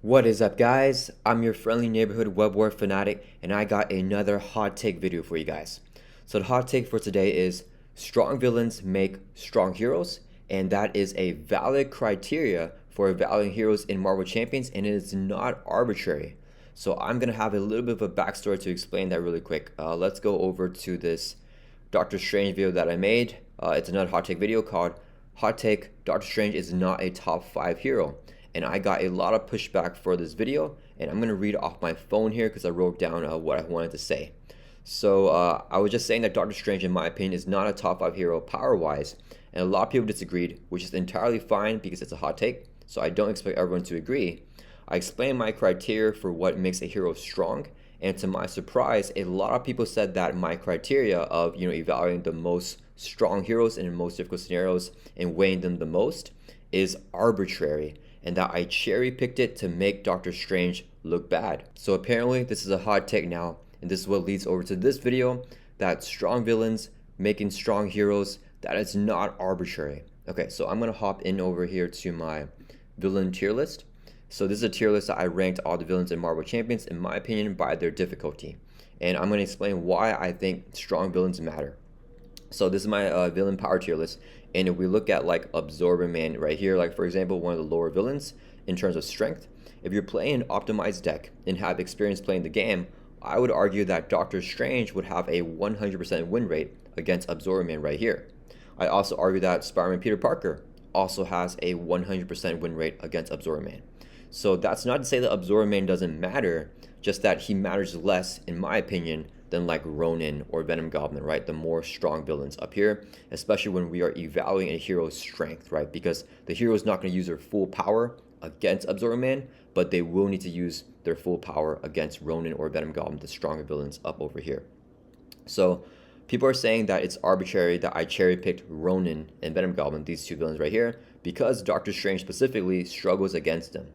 What is up, guys? I'm your friendly neighborhood web war fanatic, and I got another hot take video for you guys. So the hot take for today is strong villains make strong heroes, and that is a valid criteria for evaluating heroes in Marvel Champions, and it is not arbitrary. So I'm gonna have a little bit of a backstory to explain that really quick. Let's go over to this Doctor Strange video that I made. It's another hot take video called Hot Take Doctor Strange is not a top 5 hero. And I got a lot of pushback for this video, and I'm gonna read off my phone here because I wrote down what I wanted to say. So I was just saying that Doctor Strange, in my opinion, is not a top 5 hero power-wise, and a lot of people disagreed, which is entirely fine because it's a hot take, so I don't expect everyone to agree. I explained my criteria for what makes a hero strong, and to my surprise, a lot of people said that my criteria of evaluating the most strong heroes in the most difficult scenarios and weighing them the most is arbitrary, and that I cherry picked it to make Doctor Strange look bad. So apparently this is a hot take now, and this is what leads over to this video, that strong villains making strong heroes, that is not arbitrary. Okay, so I'm gonna hop in over here to my villain tier list. So this is a tier list that I ranked all the villains in Marvel Champions, in my opinion, by their difficulty. And I'm gonna explain why I think strong villains matter. So this is my villain power tier list, and if we look at like Absorber Man right here, like for example, one of the lower villains in terms of strength, if you're playing an optimized deck and have experience playing the game, I would argue that Doctor Strange would have a 100% win rate against Absorber Man right here. I also argue that Spider-Man Peter Parker also has a 100% win rate against Absorber Man. So that's not to say that Absorber Man doesn't matter, just that he matters less, in my opinion, than like Ronin or Venom Goblin, right? The more strong villains up here, especially when we are evaluating a hero's strength, right? Because the hero is not going to use their full power against Absorber Man, but they will need to use their full power against Ronin or Venom Goblin, the stronger villains up over here. So people are saying that it's arbitrary that I cherry picked Ronin and Venom Goblin, these two villains right here, because Doctor Strange specifically struggles against them.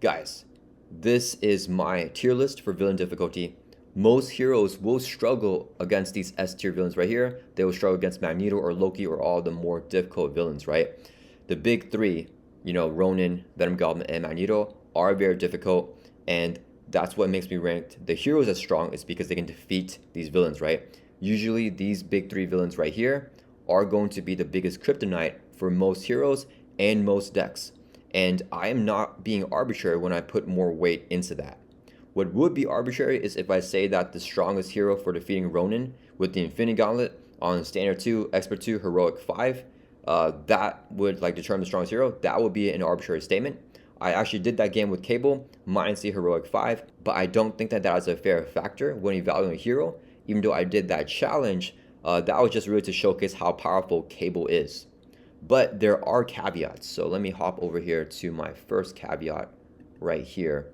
Guys, this is my tier list for villain difficulty. Most heroes will struggle against these S tier villains right here. They will struggle against Magneto or Loki or all the more difficult villains, right? The big three, Ronin, Venom Goblin, and Magneto are very difficult, and that's what makes me rank the heroes as strong, is because they can defeat these villains, right? Usually these big three villains right here are going to be the biggest kryptonite for most heroes and most decks. And I am not being arbitrary when I put more weight into that. What would be arbitrary is if I say that the strongest hero for defeating Ronin with the Infinity Gauntlet on Standard 2, Expert 2, Heroic 5, that would determine the strongest hero. That would be an arbitrary statement. I actually did that game with Cable minus the Heroic 5, but I don't think that that is a fair factor when evaluating a hero. Even though I did that challenge, that was just really to showcase how powerful Cable is. But there are caveats. So let me hop over here to my first caveat right here.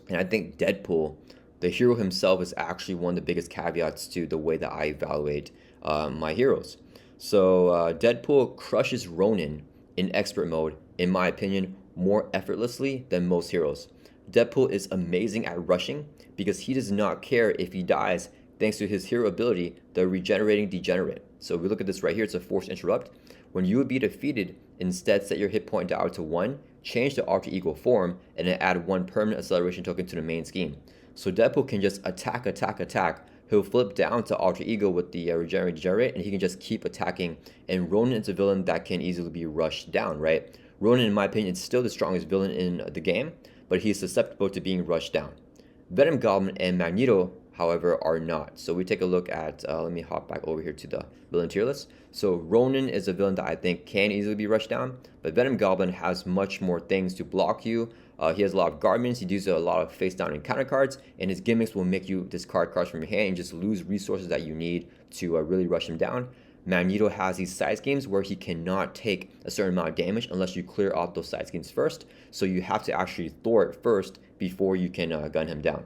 And I think Deadpool, the hero himself, is actually one of the biggest caveats to the way that I evaluate my heroes. So Deadpool crushes Ronin in expert mode, in my opinion, more effortlessly than most heroes. Deadpool is amazing at rushing because he does not care if he dies thanks to his hero ability, the Regenerating Degenerate. So if we look at this right here, it's a Force Interrupt. When you would be defeated, instead set your hit point down to 1, change the alter ego form, and then add 1 permanent acceleration token to the main scheme. So Deadpool can just attack. He'll flip down to alter ego with the Regenerate Degenerate, and he can just keep attacking. And Ronin is a villain that can easily be rushed down, right? Ronin, in my opinion, is still the strongest villain in the game, but he's susceptible to being rushed down. Venom Goblin and Magneto, however, are not. So we take a look at, let me hop back over here to the villain tier list. So Ronin is a villain that I think can easily be rushed down, but Venom Goblin has much more things to block you. He has a lot of guardians, he uses a lot of face down and counter cards, and his gimmicks will make you discard cards from your hand and just lose resources that you need to really rush him down. Magneto has these side schemes where he cannot take a certain amount of damage unless you clear out those side schemes first, so you have to actually thwart it first before you can gun him down.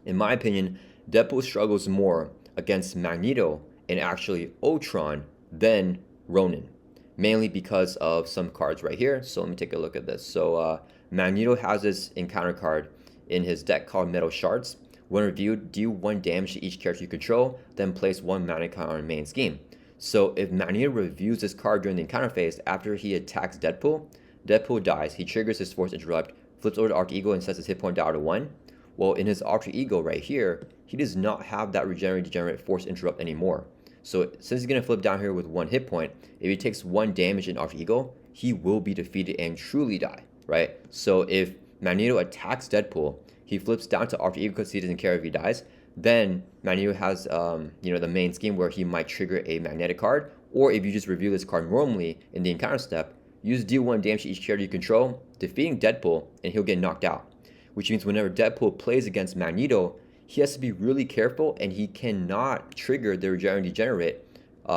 In my opinion, Deadpool struggles more against Magneto and actually Ultron than Ronin, mainly because of some cards right here. So let me take a look at this. So Magneto has this encounter card in his deck called Metal Shards. When reviewed, deal 1 damage to each character you control, then place 1 mana card on your main scheme. So if Magneto reviews this card during the encounter phase after he attacks Deadpool, Deadpool dies, he triggers his Force Interrupt, flips over to Alter Ego and sets his hit point down to 1. Well, in his Alter Ego right here, he does not have that Regenerate Degenerate Force Interrupt anymore. So since he's going to flip down here with 1 hit point, if he takes 1 damage in Alter Ego, he will be defeated and truly die, right? So if Magneto attacks Deadpool, he flips down to Alter Ego because he doesn't care if he dies, then Magneto has the main scheme where he might trigger a magnetic card, or if you just review this card normally in the encounter step, use deal 1 damage to each character you control, defeating Deadpool, and he'll get knocked out. Which means whenever Deadpool plays against Magneto, he has to be really careful, and he cannot trigger the Regenerate Degenerate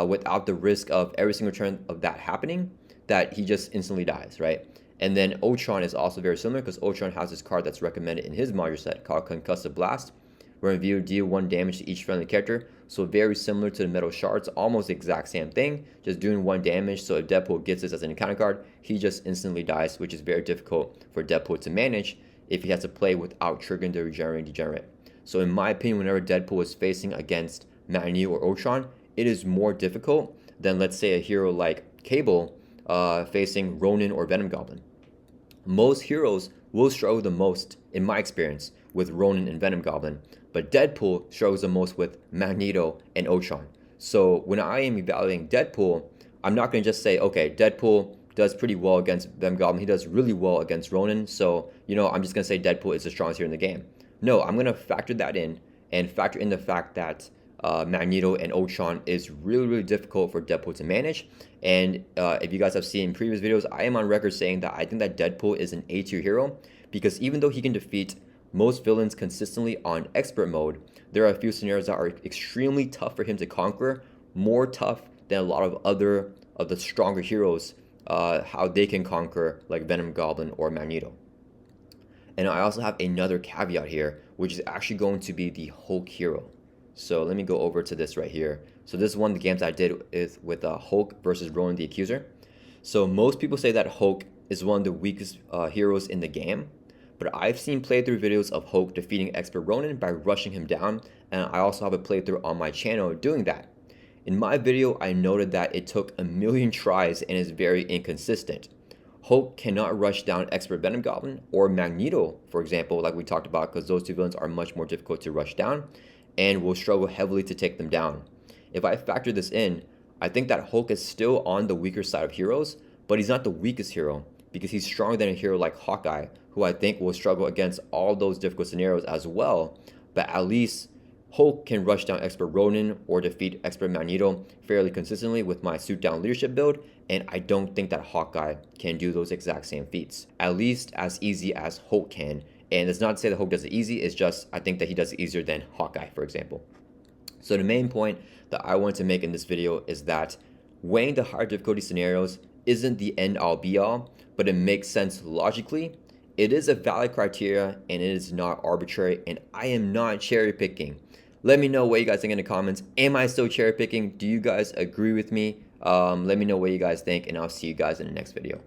without the risk of every single turn of that happening, that he just instantly dies, right? And then Ultron is also very similar, because Ultron has this card that's recommended in his module set called Concussive Blast, where review deal 1 damage to each friendly character. So very similar to the Metal Shards, almost the exact same thing, just doing 1 damage. So if Deadpool gets this as an encounter card, he just instantly dies, which is very difficult for Deadpool to manage if he has to play without triggering the Regenerate Degenerate. So in my opinion, whenever Deadpool is facing against Magneto or Ultron, it is more difficult than, let's say, a hero like Cable facing Ronin or Venom Goblin. Most heroes will struggle the most, in my experience, with Ronin and Venom Goblin, but Deadpool struggles the most with Magneto and Ultron. So when I am evaluating Deadpool, I'm not going to just say, okay, Deadpool does pretty well against Venom Goblin, he does really well against Ronin, so, I'm just going to say Deadpool is the strongest hero in the game. No, I'm going to factor that in, and factor in the fact that Magneto and Ultron is really, really difficult for Deadpool to manage. And if you guys have seen in previous videos, I am on record saying that I think that Deadpool is an A tier hero, because even though he can defeat most villains consistently on expert mode, there are a few scenarios that are extremely tough for him to conquer, more tough than a lot of other of the stronger heroes, how they can conquer, like Venom Goblin or Magneto. And I also have another caveat here, which is actually going to be the Hulk hero. So let me go over to this right here. So this is one of the games I did with Hulk versus Ronan the Accuser. So most people say that Hulk is one of the weakest heroes in the game, but I've seen playthrough videos of Hulk defeating expert Ronan by rushing him down, and I also have a playthrough on my channel doing that. In my video, I noted that it took a million tries and is very inconsistent. Hulk cannot rush down expert Venom Goblin or Magneto, for example, like we talked about, because those two villains are much more difficult to rush down and will struggle heavily to take them down. If I factor this in, I think that Hulk is still on the weaker side of heroes, but he's not the weakest hero, because he's stronger than a hero like Hawkeye, who I think will struggle against all those difficult scenarios as well. But at least Hulk can rush down expert Ronin or defeat expert Magneto fairly consistently with my suit down leadership build, and I don't think that Hawkeye can do those exact same feats, at least as easy as Hulk can. And it's not to say that Hulk does it easy, it's just I think that he does it easier than Hawkeye, for example. So the main point that I want to make in this video is that weighing the higher difficulty scenarios isn't the end all be all, but it makes sense logically. It is a valid criteria and it is not arbitrary, and I am not cherry picking. Let me know what you guys think in the comments. Am I still cherry picking? Do you guys agree with me? Let me know what you guys think, and I'll see you guys in the next video.